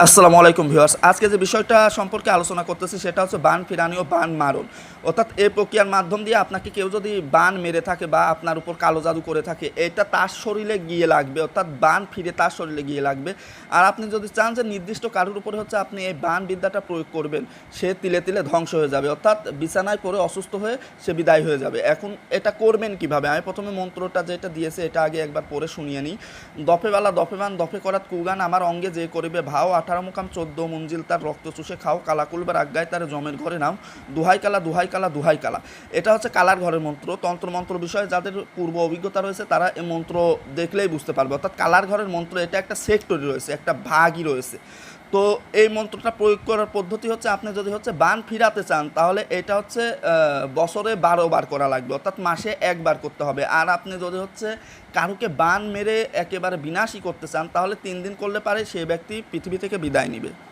আসসালামু আলাইকুম ভিউয়ার্স। আজকে যে বিষয়টা সম্পর্কে আলোচনা করতেছি সেটা হচ্ছে বান ফিরানি ও বান মারণ। অর্থাৎ এই প্রক্রিয়ার মাধ্যম দিয়ে আপনাকে কেউ যদি বান মেরে থাকে বা আপনার উপর কালো জাদু করে থাকে, এটা তার শরীরে গিয়ে লাগবে, অর্থাৎ বান ফিরে তার শরীরে গিয়ে লাগবে। আর আপনি যদি চান যে নির্দিষ্ট কারোর উপরে হচ্ছে আপনি এই বান বিদ্যাটা প্রয়োগ করবেন, সে তিলে তিলে ধ্বংস হয়ে যাবে, অর্থাৎ বিছানায় পড়ে অসুস্থ হয়ে সে বিদায় হয়ে যাবে। এখন এটা করবেন কিভাবে? আমি প্রথমে মন্ত্রটা যেটা দিয়েছে এটা আগে একবার পড়ে শুনিয়ে নিই। দফেবালা দফেবান দফে করাত কুগান আমার অঙ্গে যে করিবে ভাও 18 মুকাম 14 মঞ্জিল তার রক্ত চুষে খাও কালাকুলবার আজ্ঞায় তার জমের ঘরে নাও দুহাই কালা দুহাই কালা দুহাই কালা। এটা হচ্ছে কালার ঘরের মন্ত্র। তন্ত্রমন্ত্র বিষয়ে যাদের পূর্ব অভিজ্ঞতা রয়েছে তারা এই মন্ত্র দেখলেই বুঝতে পারবে। অর্থাৎ কালার ঘরের মন্ত্র এটা একটা সেক্টরি রয়েছে, একটা ভাগই রয়েছে। তো এই মন্ত্রটা প্রয়োগ করার পদ্ধতি হচ্ছে আপনি যদি হচ্ছে বান ফিরাতে চান তাহলে এটা হচ্ছে বছরে 12 বার করা লাগবে, অর্থাৎ মাসে একবার করতে হবে। আর আপনি যদি হচ্ছে কারুকে বান মেরে একেবারে বিনাশই করতে চান তাহলে 3 দিন করলে পারে সেই ব্যক্তি পৃথিবী থেকে বিদায় নিবে।